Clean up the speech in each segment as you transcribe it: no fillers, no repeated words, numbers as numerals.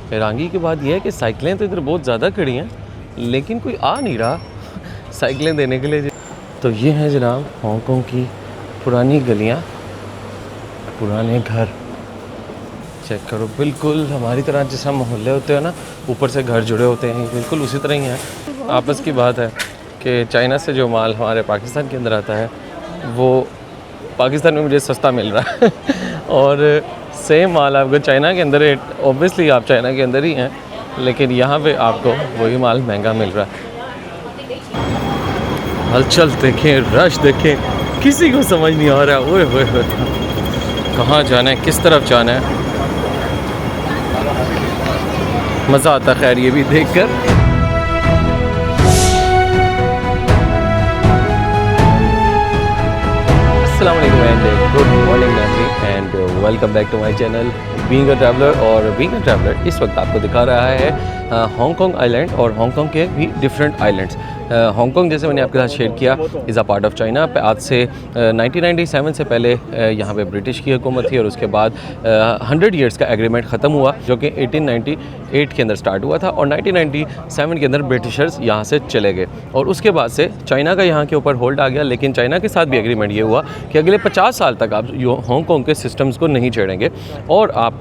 हैरानगी की बात यह है कि साइकिलें तो इधर बहुत ज़्यादा खड़ी हैं, लेकिन कोई आ नहीं रहा साइकिलें देने के लिए। तो ये हैं जनाब हांगकांग की पुरानी गलियाँ, पुराने घर। चेक करो, बिल्कुल हमारी तरह जैसा मोहल्ले होते हैं ना, ऊपर से घर जुड़े होते हैं, बिल्कुल उसी तरह ही है। आपस की बात है कि चाइना से जो माल हमारे पाकिस्तान के अंदर आता है वो पाकिस्तान में मुझे सस्ता मिल रहा है और सेम माल आपको चाइना के अंदर, ऑब्वियसली आप चाइना के अंदर ही हैं, लेकिन यहाँ पे आपको वही माल महंगा मिल रहा है। हलचल देखें, रश देखें, किसी को समझ नहीं आ रहा ओए होए होए कहाँ जाना है, किस तरफ जाना है। मज़ा आता खैर ये भी देखकर। अस्सलामुअलैकुम एंड गुड मॉर्निंग नाज़रीन and welcome back to my channel being a traveller. और बीइंग अ ट्रैवलर इस वक्त आपको दिखा रहा है हांगकांग आइलैंड और हांगकांग के भी डिफरेंट आइलैंड्स। हांगकांग जैसे मैंने आपके साथ शेयर किया is a part of China. आज से 1997 से पहले यहाँ पे ब्रिटिश की हुकूमत थी और उसके बाद 100 ईयर्स का एग्रीमेंट ख़त्म हुआ जो कि 1898 के अंदर स्टार्ट हुआ था और 1997 के अंदर ब्रिटिशर्स यहाँ से चले गए और उसके बाद से चाइना का यहाँ के ऊपर होल्ड आ गया। लेकिन चाइना के साथ भी एग्रीमेंट ये हुआ कि अगले 50 साल तक आप हांगकांग के सिस्टम्स को नहीं छेड़ेंगे और आप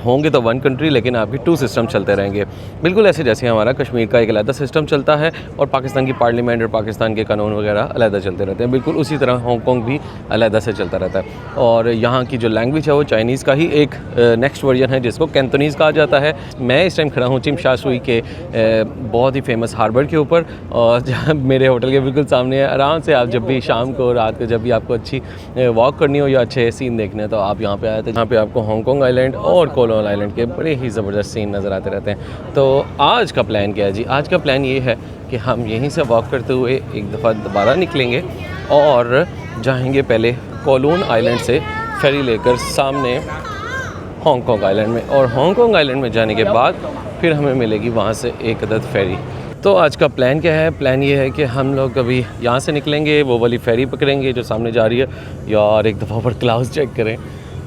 होंगे तो वन कंट्री, लेकिन आपके 2 सिस्टम चलते रहेंगे। बिल्कुल ऐसे जैसे हमारा कश्मीर का एक अलग सिस्टम चलता है और पाकिस्तान की पार्लियामेंट और पाकिस्तान के कानून वगैरह अलग चलते रहते हैं, बिल्कुल उसी तरह हांगकांग भी अलग से चलता रहता है। और यहाँ की जो लैंग्वेज है वो चाइनीज़ का ही एक नेक्स्ट वर्जन है जिसको कैंटोनीज़ कहा जाता है। मैं इस टाइम खड़ा हूँ चिम शा सुई के बहुत ही फेमस हार्बर के ऊपर और जहाँ मेरे होटल के बिल्कुल सामने है। आराम से आप जब भी शाम को, रात को, जब भी आपको अच्छी वॉक करनी हो या अच्छे सीन देखने हैं तो आप यहाँ पे आए थे। यहाँ पे आपको हांगकांग आइलैंड और कोलोन आइलैंड के बड़े ही ज़बरदस्त सीन नज़र आते रहते हैं। तो आज का प्लान क्या है जी? आज का प्लान ये है कि हम यहीं से वॉक करते हुए एक दफ़ा दोबारा निकलेंगे और जाएंगे पहले कोलोन आइलैंड से फेरी लेकर सामने हांगकांग आइलैंड में, और हांगकांग आइलैंड में जाने के बाद फिर हमें मिलेगी वहाँ से एक अदद फेरी। तो आज का प्लान क्या है? प्लान ये है कि हम लोग अभी यहाँ से निकलेंगे, वो वाली फेरी पकड़ेंगे जो सामने जा रही है। यार एक दफ़ा पर क्लाउड्स चेक करें,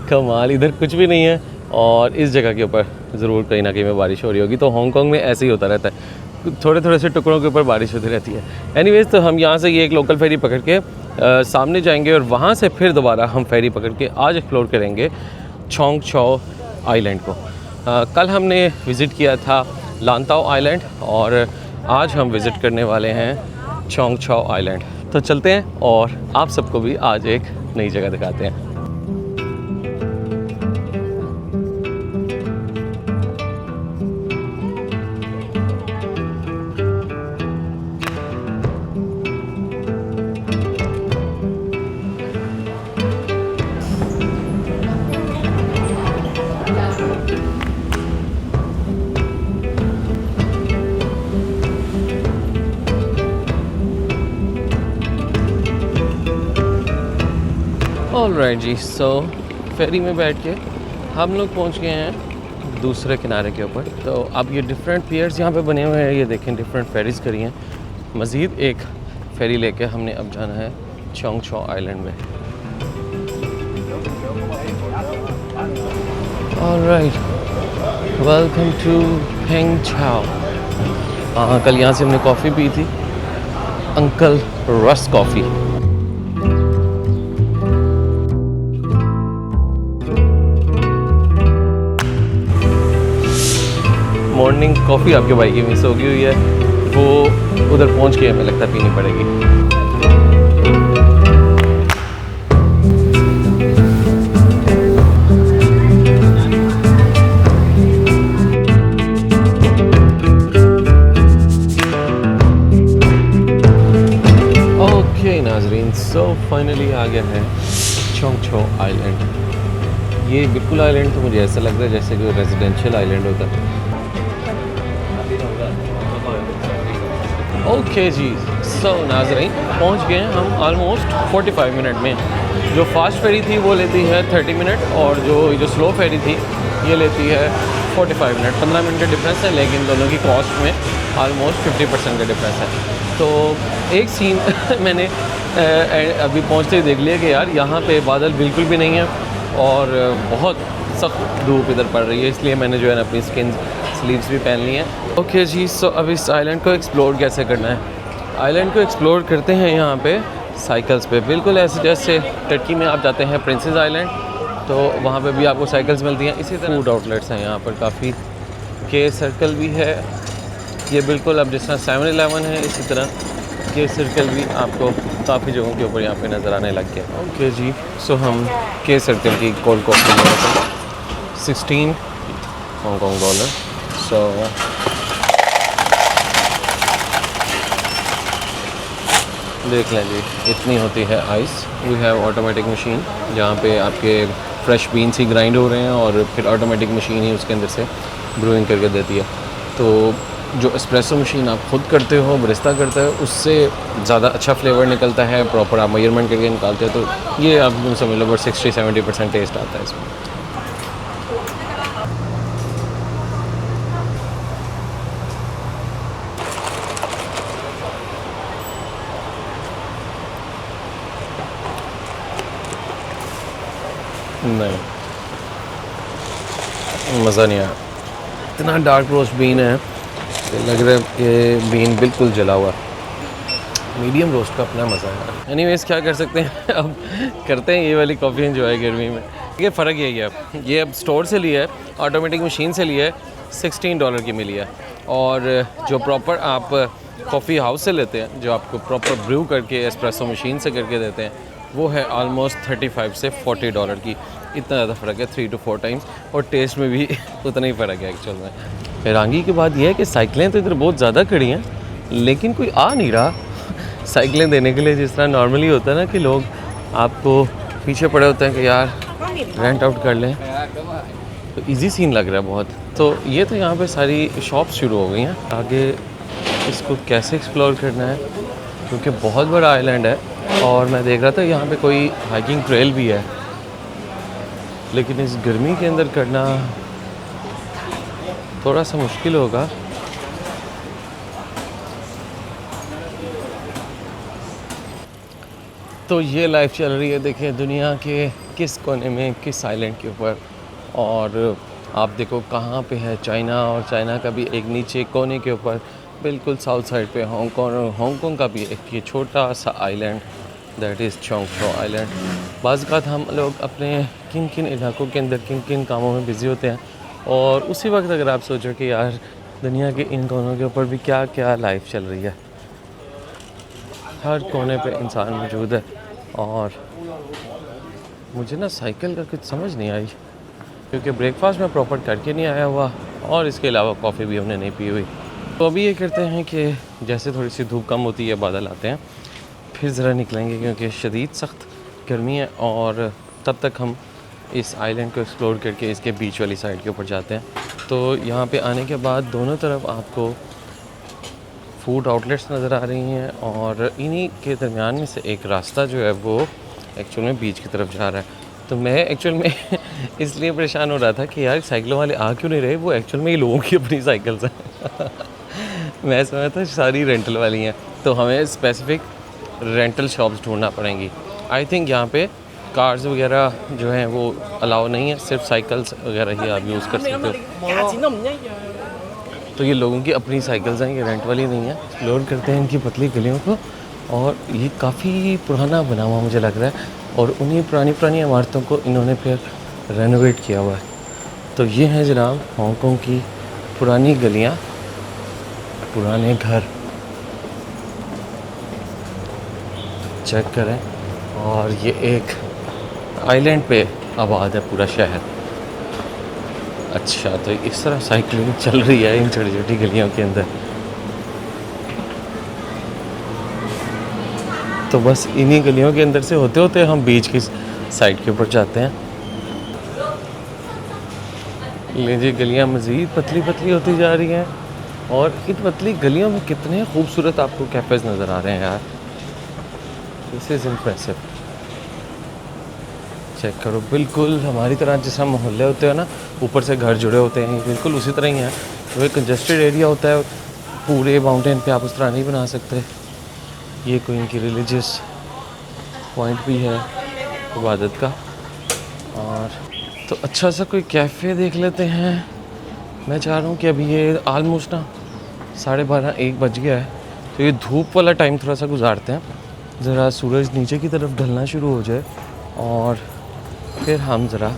कमाल, इधर कुछ भी नहीं है और इस जगह के ऊपर ज़रूर कहीं ना कहीं में बारिश हो रही होगी। तो हांगकांग में ऐसे ही होता रहता है, थोड़े थोड़े से टुकड़ों के ऊपर बारिश होती रहती है। एनीवेज़, तो हम यहाँ से ये एक लोकल फेरी पकड़ के सामने जाएंगे और वहाँ से फिर दोबारा हम फेरी पकड़ के आज एक्सप्लोर करेंगे चोंग चाओ आइलैंड को। कल हमने विज़िट किया था लांताओ आइलैंड और आज हम विज़िट करने वाले हैं चोंग चाओ आइलैंड। तो चलते हैं और आप सबको भी आज एक नई जगह दिखाते हैं। ऑलराइट जी, सो फेरी में बैठ के हम लोग पहुंच गए हैं दूसरे किनारे के ऊपर। तो अब ये डिफरेंट पियर्स यहाँ पे बने हुए हैं, ये देखें डिफरेंट फेरीज़ करी हैं। मज़ीद एक फेरी लेके हमने अब जाना है चोंग चाओ आइलैंड में। ऑलराइट, वेलकम टू पेंग चाओ। कल यहाँ से हमने कॉफ़ी पी थी, अंकल रस कॉफ़ी। मॉर्निंग कॉफ़ी आपके भाई की मिस होगी हुई है, वो उधर पहुंच के हमें लगता है पीनी पड़ेगी। ओके नाजरीन, सो फाइनली आ गया है चोंग चाओ आइलैंड। ये बिल्कुल आइलैंड तो मुझे ऐसा लग रहा है जैसे कोई रेजिडेंशियल आइलैंड होता है। ओके जी, सो नाज़रीन पहुंच गए हैं हम ऑलमोस्ट 45 मिनट में। जो फास्ट फेरी थी वो लेती है 30 मिनट और जो स्लो फेरी थी ये लेती है 45 मिनट। 15 मिनट का डिफरेंस है, लेकिन दोनों की कॉस्ट में ऑलमोस्ट 50% का डिफरेंस है। तो एक सीन मैंने अभी पहुंचते ही देख लिया कि यार यहाँ पे बादल बिल्कुल भी नहीं है और बहुत सख्त धूप इधर पड़ रही है, इसलिए मैंने जो है ना अपनी स्किन स्लीव्स भी पहन ली हैं। ओके जी, सो अब इस आइलैंड को एक्सप्लोर कैसे करना है। आइलैंड को एक्सप्लोर करते हैं यहाँ पे साइकिल्स पे, बिल्कुल ऐसे जैसे टर्की में आप जाते हैं प्रिंसेस आइलैंड, तो वहाँ पे भी आपको साइकिल्स मिलती हैं। इसी तरह फूड आउटलेट्स हैं यहाँ पर काफ़ी, के सर्कल भी है ये बिल्कुल, अब जिस तरह 7-Eleven है इसी तरह के सर्कल भी आपको काफ़ी जगहों के ऊपर यहाँ पे नज़र आने लग गया। ओके जी, सो हम के सर्कल की कोल्ड कॉफ़ी ले रहे थे, 16 हांगकॉन्ग डॉलर। सो देख लें जी, इतनी होती है ice. We have automatic machine जहाँ पे आपके फ्रेश बीन्स ही ग्राइंड हो रहे हैं और फिर ऑटोमेटिक मशीन ही उसके अंदर से ब्रूइंग करके देती है। तो जो एस्प्रेसो मशीन आप खुद करते हो, बरिस्ता करता है, उससे ज़्यादा अच्छा फ्लेवर निकलता है, प्रॉपर आप मेजरमेंट करके निकालते हो। तो ये आप समझ लो 60-70% टेस्ट आता है इसमें। नहीं, मज़ा नहीं आया। इतना डार्क रोस्ट बीन है, लग रहा है कि बीन बिल्कुल जला हुआ। मीडियम रोस्ट का अपना मज़ा है। एनीवेज़ क्या कर सकते हैं, अब करते हैं ये वाली कॉफ़ी एंजॉय गर्मी में। ये फ़र्क यही है, ये अब स्टोर से लिया है, ऑटोमेटिक मशीन से लिया है, $16 की मिली है। और जो प्रॉपर आप कॉफ़ी हाउस से लेते हैं, जो आपको प्रॉपर ब्रू करके एस्प्रेसो मशीन से करके देते हैं, वो है ऑलमोस्ट $35 से $40 की। इतना ज़्यादा फ़र्क है, 3 to 4 टाइम्स, और टेस्ट में भी उतना ही फ़र्क है एक्चुअल में। हैरानगी की बात यह है कि साइकिलें तो इधर बहुत ज़्यादा खड़ी हैं, लेकिन कोई आ नहीं रहा साइकिलें देने के लिए। जिस तरह नॉर्मली होता है ना कि लोग आपको पीछे पड़े होते हैं कि यार रेंट आउट कर लें, तो इजी सीन लग रहा है बहुत। तो ये तो यहाँ पे सारी शॉप्स शुरू हो गई हैं। आगे इसको कैसे एक्सप्लोर करना है, क्योंकि बहुत बड़ा आइलैंड है, और मैं देख रहा था यहाँ पे कोई हाइकिंग ट्रेल भी है, लेकिन इस गर्मी के अंदर करना थोड़ा सा मुश्किल होगा। तो ये लाइफ चल रही है, देखिए दुनिया के किस कोने में, किस आइलैंड के ऊपर, और आप देखो कहाँ पे है चाइना, और चाइना का भी एक नीचे कोने के ऊपर बिल्कुल साउथ साइड पे हांगकॉन्ग, और हांगकॉन्ग का भी एक ये छोटा सा आइलैंड, दैट इज़ चोंगशो आइलैंड। बाज़ औक़ात हम लोग अपने किन किन इलाकों के अंदर किन किन कामों में बिज़ी होते हैं, और उसी वक्त अगर आप सोचो कि यार दुनिया के इन कोनों के ऊपर भी क्या क्या लाइफ चल रही है, हर कोने पे इंसान मौजूद है। और मुझे ना साइकिल का कुछ समझ नहीं आई, क्योंकि ब्रेकफास्ट में प्रॉपर करके नहीं आया हुआ, और इसके अलावा कॉफ़ी भी हमने नहीं पी हुई। तो अभी ये करते हैं कि जैसे थोड़ी सी धूप कम होती है, बादल आते हैं, फिर ज़रा निकलेंगे, क्योंकि शदीद सख्त गर्मी है। और तब तक हम इस आइलैंड को एक्सप्लोर करके इसके बीच वाली साइड के ऊपर जाते हैं। तो यहाँ पे आने के बाद दोनों तरफ आपको फूड आउटलेट्स नज़र आ रही हैं, और इन्हीं के दरमियान में से एक रास्ता जो है वो एक्चुअल में बीच की तरफ जा रहा है। तो मैं एक्चुअल में इसलिए परेशान हो रहा था कि यार साइकिलों वाले आ क्यों नहीं रहे, वो एक्चुअल में ये लोगों की अपनी साइकिल्स हैं। मैं समझता सारी रेंटल वाली हैं, तो हमें स्पेसिफ़िक रेंटल शॉप्स ढूंढना पड़ेंगी। आई थिंक यहाँ पे कार्स वगैरह जो हैं वो अलाउ नहीं है, सिर्फ साइकिल्स वगैरह ही आप यूज़ कर सकते हो। तो ये लोगों की अपनी साइकिल्स हैं, ये रेंट वाली नहीं है। एक्सप्लोर करते हैं इनकी पतली गलियों को, और ये काफ़ी पुराना बना हुआ मुझे लग रहा है, और उन्हीं पुरानी इमारतों को इन्होंने फिर रेनोवेट किया हुआ है। तो ये हैं जनाब हांगकॉन्ग की पुरानी गलियाँ, पुराने घर, चेक करें। और ये एक आइलैंड पे आबाद है पूरा शहर। अच्छा, तो इस तरह साइकिलिंग चल रही है इन छोटी छोटी गलियों के अंदर। तो बस इन्हीं गलियों के अंदर से होते होते हम बीच की साइड के ऊपर जाते हैं। लीजिए गलियां मज़ीद पतली पतली होती जा रही हैं, और इन पतली गलियों में कितने खूबसूरत आपको कैफ़ेज़ नज़र आ रहे हैं यार। This is impressive. चेक करो, बिल्कुल हमारी तरह जैसा मोहल्ले होते हैं ना, ऊपर से घर जुड़े होते हैं, बिल्कुल उसी तरह ही है। वो एक कंजस्टेड एरिया होता है, पूरे माउंटेन पे आप उस तरह नहीं बना सकते। ये कोई इनकी रिलीजियस पॉइंट भी है इबादत का। और तो अच्छा सा कोई कैफ़े देख लेते हैं। मैं चाह रहा हूँ कि अभी ये ऑलमोस्ट ना 12:30 1 बज गया है, तो ये धूप वाला टाइम थोड़ा सा गुजारते हैं, ज़रा सूरज नीचे की तरफ ढलना शुरू हो जाए और फिर हम ज़रा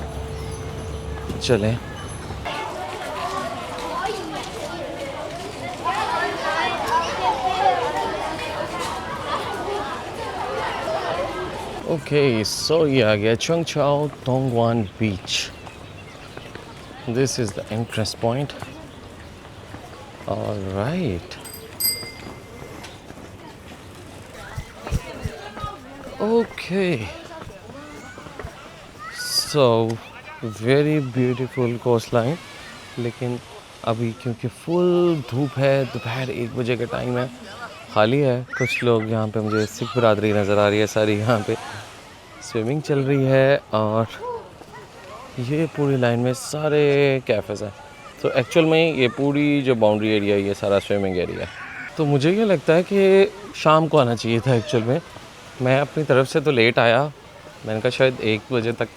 चलें। ओके, सो ये आ गया चंग चाओ तोंगवान beach. This is the entrance point. Alright, okay, so very beautiful coastline. लेकिन अभी क्योंकि फुल धूप है, दोपहर 1 बजे का टाइम है, खाली है। कुछ लोग यहाँ पे, मुझे सिख बरादरी नज़र आ रही है सारी, यहाँ पे स्विमिंग चल रही है और ये पूरी लाइन में सारे कैफ़ेज़ हैं। तो एक्चुअल में ये पूरी जो बाउंड्री एरिया है ये सारा स्विमिंग एरिया है। तो मुझे ये लगता है कि शाम को आना चाहिए था एक्चुअल में। मैं अपनी तरफ से तो लेट आया, मैंने कहा शायद 1 बजे तक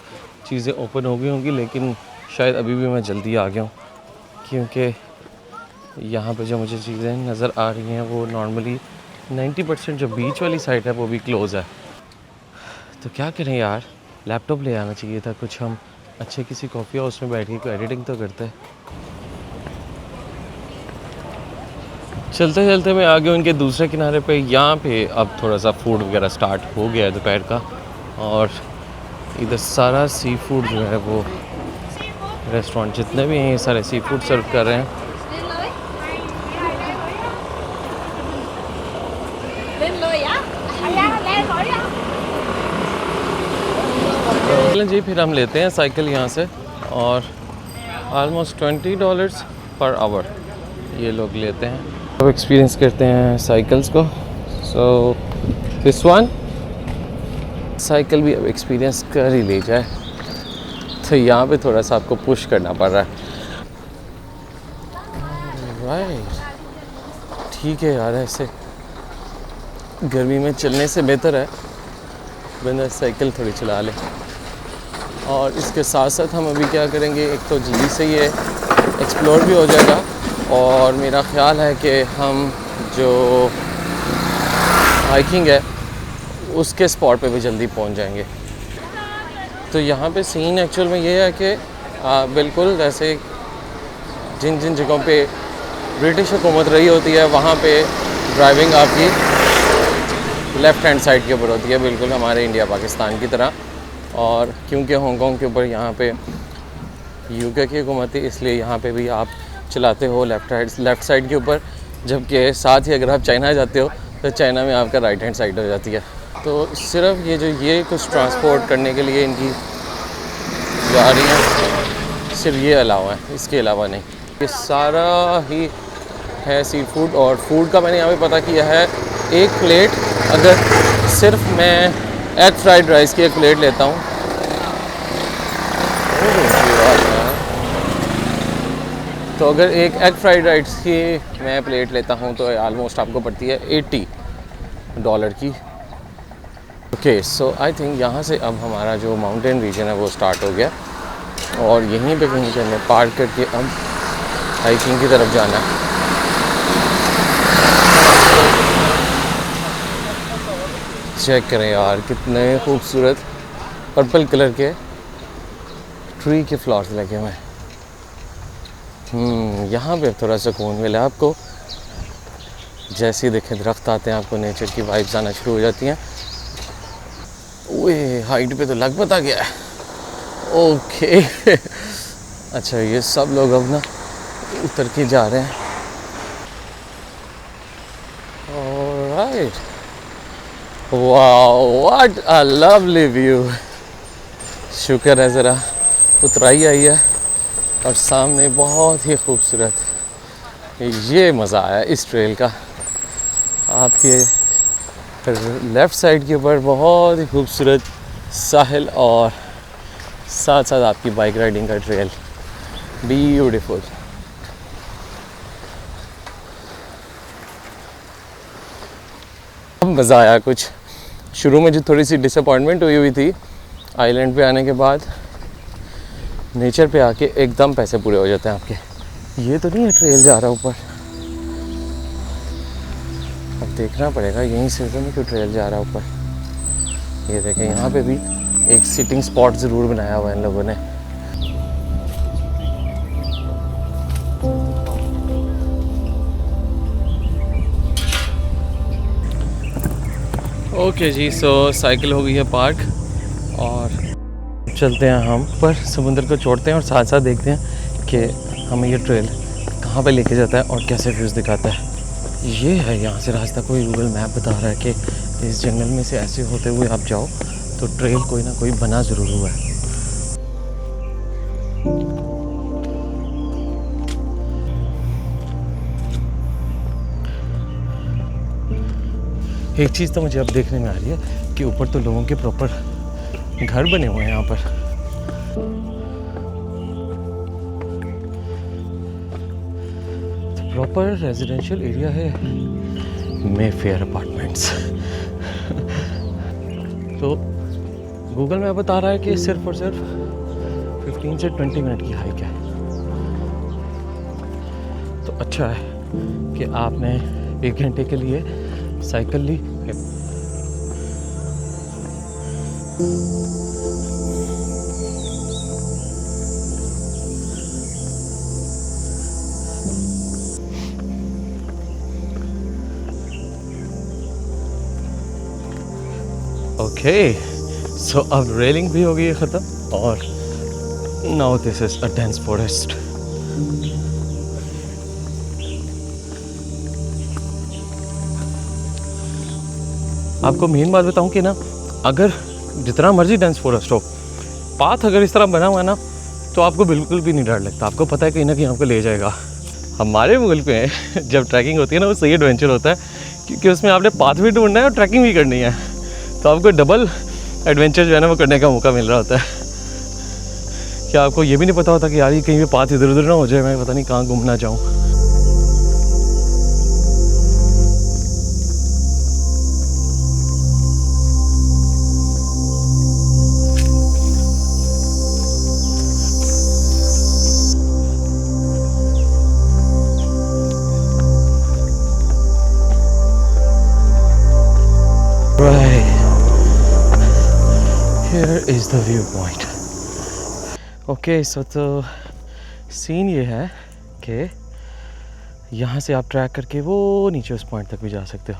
चीज़ें ओपन हो गई होंगी, लेकिन शायद अभी भी मैं जल्दी आ गया हूँ, क्योंकि यहाँ पे जो मुझे चीज़ें नज़र आ रही हैं वो नॉर्मली 90% जो बीच वाली साइड है वो भी क्लोज़ है। तो क्या करें यार, लैपटॉप ले आना चाहिए था कुछ, हम अच्छे किसी कॉफ़ी हाउस में बैठ के कोई एडिटिंग तो करते। चलते चलते मैं आ गया उनके दूसरे किनारे पे। यहाँ पे अब थोड़ा सा फूड वगैरह स्टार्ट हो गया है दोपहर का, और इधर सारा सी फूड जो है वो रेस्टोरेंट जितने भी हैं ये सारे सी फूड सर्व कर रहे हैं। जी फिर हम लेते हैं साइकिल यहाँ से, और ऑलमोस्ट $20 पर आवर ये लोग लेते हैं। अब एक्सपीरियंस करते हैं साइकिल्स को। सो दिस वन साइकिल भी अब एक्सपीरियंस कर ही ले जाए, तो यहाँ पे थोड़ा सा आपको पुश करना पड़ रहा है। राइट, ठीक है यार, ऐसे गर्मी में चलने से बेहतर है बंदा साइकिल थोड़ी चला ले। और इसके साथ साथ हम अभी क्या करेंगे, एक तो जल्दी से ये एक्सप्लोर भी हो जाएगा, और मेरा ख़्याल है कि हम जो हाइकिंग है उसके स्पॉट पे भी जल्दी पहुंच जाएंगे। तो यहाँ पे सीन एक्चुअल में ये है कि बिल्कुल जैसे जिन जिन जगहों पे ब्रिटिश हुकूमत रही होती है वहाँ पे ड्राइविंग आपकी लेफ़्ट हैंड साइड के ऊपर होती है, बिल्कुल हमारे इंडिया पाकिस्तान की तरह। और क्योंकि हांगकांग के ऊपर यहाँ पे यूके की हुकूमत थी, इसलिए यहाँ पे भी आप चलाते हो लेफ़्ट साइड के ऊपर, जबकि साथ ही अगर आप चाइना जाते हो तो चाइना में आपका राइट हैंड साइड हो जाती है। तो सिर्फ ये कुछ ट्रांसपोर्ट करने के लिए इनकी गाड़ियाँ सिर्फ ये अलावा है, इसके अलावा नहीं। ये सारा ही है सी फूड। और फूड का मैंने यहाँ पे पता किया है, एक प्लेट अगर सिर्फ मैं एग फ्राइड राइस की एक प्लेट लेता हूँ, तो अगर एक एग फ्राइड राइस की मैं प्लेट लेता हूँ तो आलमोस्ट आपको पड़ती है $80 की। ओके, सो आई थिंक यहाँ से अब हमारा जो माउंटेन रीजन है वो स्टार्ट हो गया, और यहीं पे कहीं पे हमें पार्क करके अब हाइकिंग की तरफ जाना है। चेक करें यार, कितने खूबसूरत पर्पल कलर के ट्री के फ्लावर्स लगे हुए हैं। यहाँ पे थोड़ा सुकून मिला आपको, जैसे ही देखें दरख्त आते हैं आपको नेचर की वाइब्स आना शुरू हो जाती हैं। ओए, हाइट पे तो लग आ गया है। ओके अच्छा, ये सब लोग अब ना उतर के जा रहे हैं। Alright, wow, what a lovely view. शुक्र है ज़रा उतराई आई है, और सामने बहुत ही खूबसूरत ये मज़ा आया इस ट्रेल का। आपके लेफ़्ट साइड के ऊपर बहुत ही खूबसूरत साहिल, और साथ साथ आपकी बाइक राइडिंग का ट्रेल, ब्यूटीफुल। मज़ा आया कुछ। शुरू में जो थोड़ी सी डिसअपॉइंटमेंट हुई थी आइलैंड पे आने के बाद, नेचर पे आके एकदम पैसे पूरे हो जाते हैं आपके। ये तो नहीं है ट्रेल जा रहा ऊपर, अब देखना पड़ेगा, यहीं से तो नहीं कोई ट्रेल जा रहा ऊपर। ये देखें यहाँ पे भी एक सिटिंग स्पॉट ज़रूर बनाया हुआ है इन लोगों ने। ओके जी, सो साइकिल हो गई है पार्क और चलते हैं हम पर समुद्र को छोड़ते हैं और साथ साथ देखते हैं कि हमें ये ट्रेल कहाँ पे लेके जाता है और कैसे व्यूज़ दिखाता है। ये है यहाँ से रास्ता, कोई गूगल मैप बता रहा है कि इस जंगल में से ऐसे होते हुए आप जाओ तो ट्रेल कोई ना कोई बना ज़रूर हुआ है। एक चीज़ तो मुझे अब देखने में आ रही है कि ऊपर तो लोगों के प्रॉपर घर बने हुए हैं यहाँ पर। तो प्रॉपर रेजिडेंशियल एरिया है मेफेयर अपार्टमेंट्स। तो गूगल मैप बता रहा है कि सिर्फ और सिर्फ 15 से 20 मिनट की हाइक है। तो अच्छा है कि आपने 1 घंटे के लिए साइकिल ली। ओके, सो अब रेलिंग भी हो गई है ख़त्म और now this is a dense forest. आपको मेन बात बताऊं कि ना, अगर जितना मर्जी डेंस फॉरेस्ट हो, पाथ अगर इस तरह बना हुआ है ना तो आपको बिल्कुल भी नहीं डर लगता। आपको पता है कहीं ना कहीं आपको ले जाएगा। हमारे मुल्क में जब ट्रैकिंग होती है ना वो सही एडवेंचर होता है, क्योंकि उसमें आपने पाथ भी ढूंढना है और ट्रैकिंग भी करनी है, तो आपको डबल एडवेंचर जो है ना वो करने का मौका मिल रहा होता है। क्या आपको ये भी नहीं पता होता कि यार ये कहीं भी पाथ इधर उधर ना हो जाए, मैं पता नहीं कहाँ घूमना जाऊँ। Here is the viewpoint. Okay, so तो सीन ये है कि यहाँ से आप ट्रैक करके वो नीचे उस पॉइंट तक भी जा सकते हो।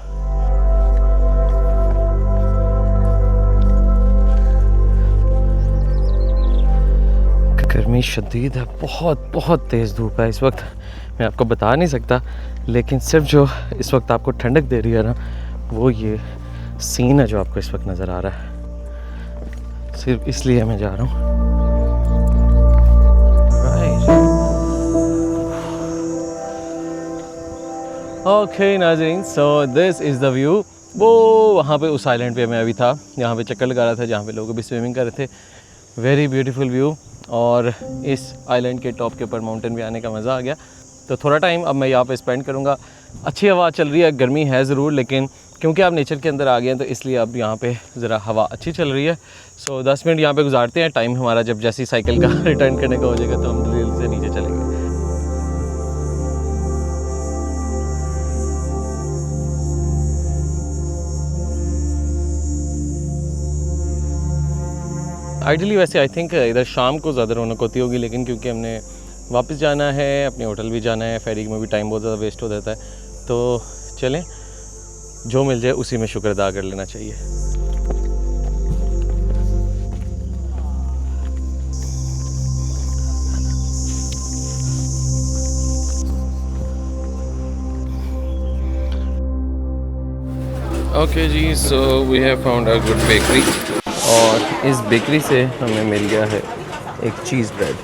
गर्मी शदीद है, बहुत बहुत तेज़ धूप है इस वक्त। मैं आपको बता नहीं सकता, लेकिन सिर्फ जो इस वक्त आपको ठंडक दे रही है ना वो ये सीन है जो आपको इस वक्त नज़र आ रहा है। सिर्फ इसलिए मैं जा रहा हूँ। ओके नाज़रीन, so this is the view. वो वहाँ पे उस आइलैंड पे मैं अभी था, यहाँ पे चक्कर लगा रहा था जहाँ पे लोग अभी स्विमिंग कर रहे थे। वेरी ब्यूटीफुल व्यू, और इस आइलैंड के टॉप के ऊपर माउंटेन पे आने का मज़ा आ गया। तो थोड़ा टाइम अब मैं यहाँ पे स्पेंड करूँगा। अच्छी हवा चल रही है, गर्मी है ज़रूर, लेकिन क्योंकि आप नेचर के अंदर आ गए हैं तो इसलिए अब यहाँ पे ज़रा हवा अच्छी चल रही है। सो 10 मिनट यहाँ पे गुजारते हैं। टाइम हमारा जब जैसी साइकिल का रिटर्न करने का हो जाएगा तो हम जल्दी से नीचे चलेंगे। आइडियली वैसे आई थिंक इधर शाम को ज़्यादा रौनक होती होगी, लेकिन क्योंकि हमने वापस जाना है, अपने होटल भी जाना है, फेरी में भी टाइम बहुत ज़्यादा वेस्ट हो जाता है, तो चलें जो मिल जाए उसी में शुक्र अदा कर लेना चाहिए। ओके जी, so we have found a good bakery, और इस बेकरी से हमें मिल गया है एक चीज़ ब्रेड।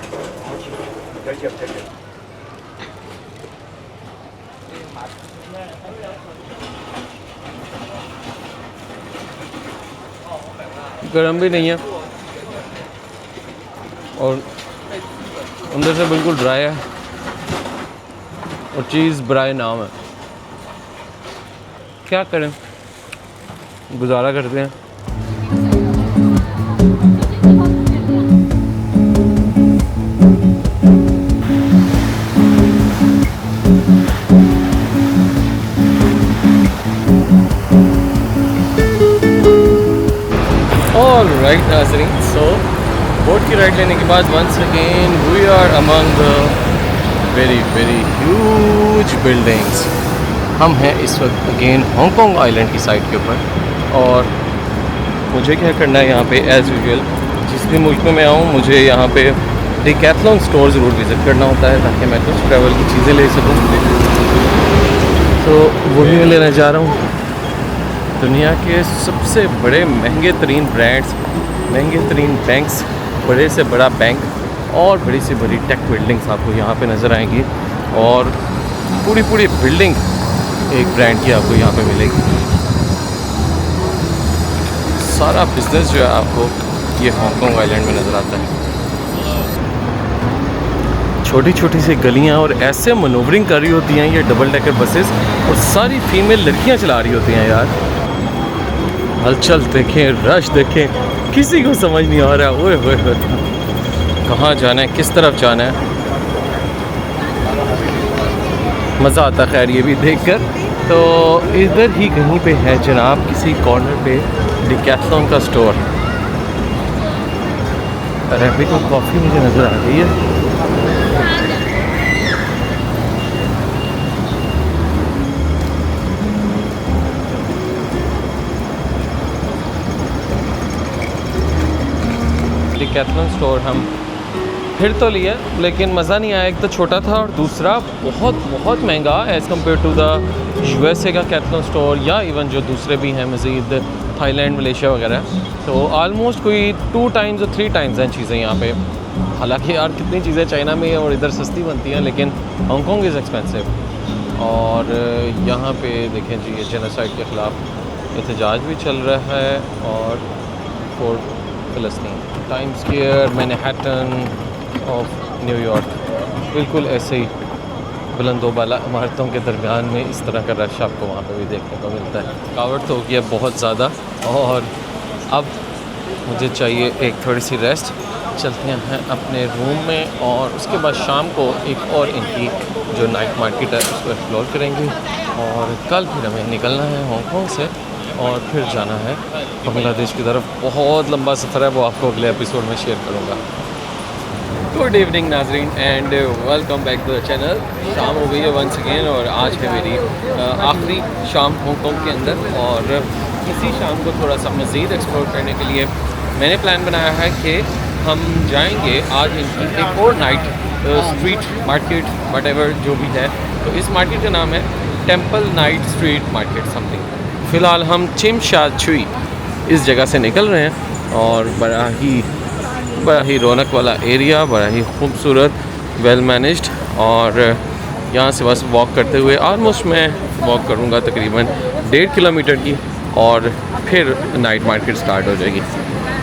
गर्म भी नहीं है और अंदर से बिल्कुल ड्राई है, और चीज़ ब्राई नाम है। क्या करें, गुजारा करते हैं। राइट नाज़रीन, सो बोट की राइड लेने के बाद once again we are among the very very huge buildings. हम हैं इस वक्त अगेन हांगकांग आइलैंड की साइड के ऊपर, और मुझे क्या करना है यहाँ पे एज़ यूजुअल जिस भी मुल्क में मैं आऊँ मुझे यहाँ पे डिकैथलॉन स्टोर ज़रूर विज़िट करना होता है ताकि मैं कुछ ट्रैवल की चीज़ें ले सकूँ। तो वही मैं लेने जा रहा हूँ। दुनिया के सबसे बड़े महंगे तरीन ब्रांड्स, महंगे तरीन बैंक्स, बड़े से बड़ा बैंक और बड़ी से बड़ी टेक बिल्डिंग्स आपको यहाँ पे नज़र आएंगी, और पूरी बिल्डिंग एक ब्रांड की आपको यहाँ पे मिलेगी। सारा बिजनेस जो है आपको ये हांगकांग आइलैंड में नज़र आता है। छोटी छोटी सी गलियाँ और ऐसे मनोवरिंग कर रही होती हैं ये डबल डेकर बसेस, और सारी फीमेल लड़कियाँ चला रही होती हैं यार। हलचल देखें, रश देखें, किसी को समझ नहीं आ रहा है ओए होए कहाँ जाना है, किस तरफ जाना है। मज़ा आता खैर ये भी देखकर। तो इधर ही कहीं पे है जनाब किसी कॉर्नर पे डिकैथलॉन का स्टोर। अरेबिको कॉफ़ी मुझे नज़र आ रही है। डिकैथलॉन स्टोर हम फिर तो लिया लेकिन मज़ा नहीं आया। एक तो छोटा था और दूसरा बहुत महंगा as compare to the USA का कैथलॉन स्टोर, या इवन जो दूसरे भी हैं मज़ीद थाईलैंड मलेशिया वगैरह। तो आलमोस्ट कोई 2 टाइम्स और 3 टाइम्स हैं चीज़ें यहाँ पे। हालांकि यार कितनी चीज़ें चाइना में और इधर सस्ती बनती हैं, लेकिन हांगकांग इज़ एक्सपेंसिव। और यहाँ पे देखें जी ये जेनोसाइड के ख़िलाफ़ एहतजाज भी चल रहा है, और fort Palestine, times square, Manhattan of New York, बिल्कुल ऐसे ही बुलंदोबाला इमारतों के दरमियान में इस तरह का रश आपको वहाँ पे भी देखने को मिलता है। थकावट तो हो गया बहुत ज़्यादा, और अब मुझे चाहिए एक थोड़ी सी रेस्ट। चलते हैं अपने रूम में, और उसके बाद शाम को एक और इनकी जो नाइट मार्केट है उसको एक्सप्लोर करेंगे, और कल फिर हमें निकलना है हांगकांग से और फिर जाना है बांग्लादेश की तरफ। बहुत लंबा सफ़र है, वो आपको अगले एपिसोड में शेयर करूँगा। गुड इवनिंग नाजरीन and welcome back to the channel. शाम हो गई है वंस अगेन, और आज है मेरी आखिरी शाम हांगकांग के अंदर, और इसी शाम को थोड़ा सा मज़ीद एक्सप्लोर करने के लिए मैंने प्लान बनाया है कि हम जाएंगे आज इनकी एक और नाइट स्ट्रीट मार्केट वटेवर जो भी है। तो इस मार्केट का नाम है temple night street market something. फ़िलहाल हम चिम शा छुई इस जगह से निकल रहे हैं, और बड़ा ही रौनक वाला एरिया, बड़ा ही खूबसूरत, वेल मैनेज्ड। और यहाँ से बस वॉक करते हुए ऑलमोस्ट मैं वॉक करूँगा तकरीबन 1.5 किलोमीटर की, और फिर नाइट मार्केट स्टार्ट हो जाएगी।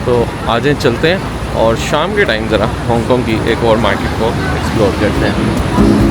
तो आज चलते हैं और शाम के टाइम ज़रा हांगकांग की एक और मार्केट को एक्सप्लोर करते हैं।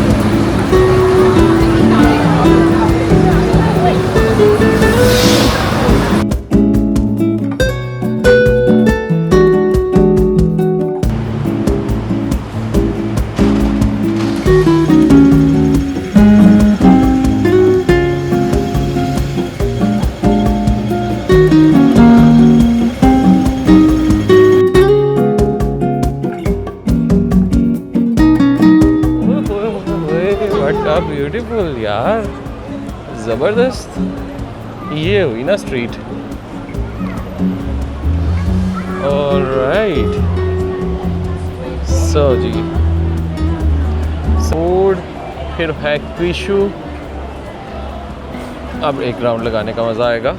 ब्यूटीफुल यार, ज़बरदस्त। ये हुई ना स्ट्रीट। ऑलराइट, सो जी फूड, फिर है क्विशु। अब एक राउंड लगाने का मज़ा आएगा।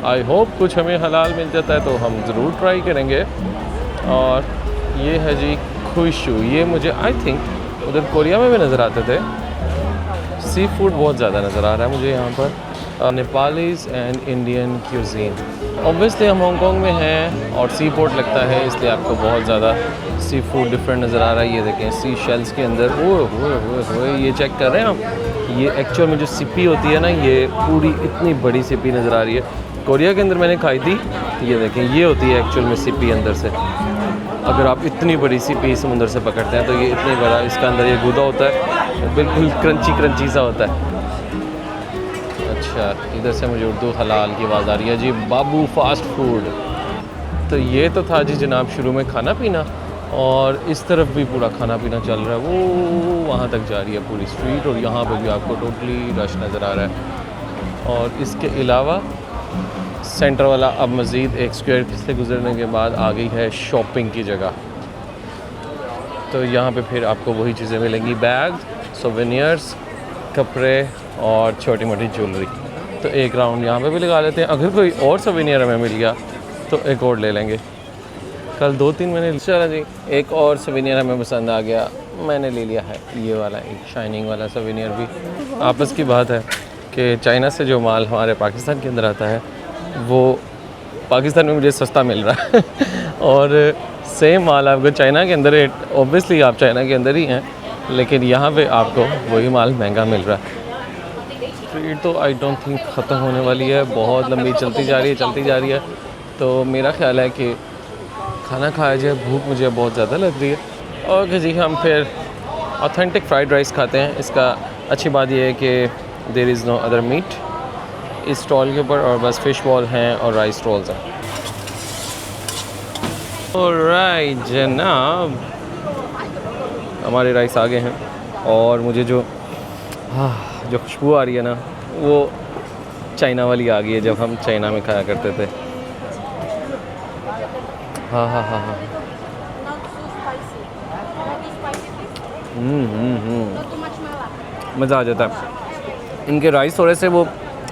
आई होप कुछ हमें हलाल मिल जाता है तो हम ज़रूर ट्राई करेंगे। और ये है जी क्विशु। ये मुझे आई थिंक उधर कोरिया में भी नज़र आते थे। सी फूड बहुत ज़्यादा नज़र आ रहा है मुझे यहाँ पर। Nepalese and Indian cuisine. Obviously हम हांगकांग में हैं और सी पोर्ट लगता है, इसलिए आपको बहुत ज़्यादा सी फूड डिफरेंट नज़र आ रहा है। ये देखें सी शेल्स के अंदर वो ये चेक कर रहे हैं आप। ये एक्चुअल में जो सिपी होती है ना, ये पूरी इतनी बड़ी सिपी नज़र आ रही है। कोरिया के अंदर मैंने खाई थी, ये देखें ये होती है एक्चुअल में सिपी अंदर से। अगर आप इतनी बड़ी सिपी समुंदर से पकड़ते हैं तो ये इतनी बड़ा इसका अंदर ये गुदा होता है, बिल्कुल क्रंची सा होता है। अच्छा, इधर से मुझे उर्दू हलाल की आवाज़ आ रही है जी। बाबू फास्ट फूड। तो ये तो था जी जनाब शुरू में खाना पीना, और इस तरफ भी पूरा खाना पीना चल रहा है, वो वहाँ तक जा रही है पूरी स्ट्रीट, और यहाँ पे भी आपको टोटली रश नज़र आ रहा है। और इसके अलावा सेंटर वाला अब मज़ीद एक स्क्वायर से गुजरने के बाद आ गई है शॉपिंग की जगह। तो यहाँ पे फिर आपको वही चीज़ें मिलेंगी, बैग, सोवेनियर्स, कपड़े और छोटी मोटी ज्वेलरी। तो एक राउंड यहाँ पे भी लगा लेते हैं, अगर कोई और सोवेनियर हमें मिल गया तो एक और ले लेंगे। कल 2-3 मैंने चला जी, एक और सोवेनियर हमें पसंद आ गया, मैंने ले लिया है ये वाला, एक शाइनिंग वाला सोवेनियर भी। आपस की बात है कि चाइना से जो माल हमारे पाकिस्तान के अंदर आता है वो पाकिस्तान में मुझे सस्ता मिल रहा है और सेम माल आपको चाइना के अंदर, ऑब्वियसली आप चाइना के अंदर ही हैं, लेकिन यहाँ पे आपको वही माल महंगा मिल रहा है। स्ट्रीट तो आई डोंट थिंक ख़त्म होने वाली है, बहुत लंबी चलती जा रही है। तो मेरा ख्याल है कि खाना खाया जाए, भूख मुझे बहुत ज़्यादा लग रही है। और जी हम फिर ऑथेंटिक फ्राइड राइस खाते हैं। इसका अच्छी बात यह है कि there is no other meat इस स्टॉल के ऊपर, और बस फ़िश बॉल हैं और राइस रोल्स हैं। ऑलराइट जनाब, हमारे राइस आ गए हैं, और मुझे जो खुशबू आ रही है ना, वो चाइना वाली आ गई है, जब हम चाइना में खाया करते थे। हाँ। मज़ा आ जाता है। इनके राइस थोड़े से वो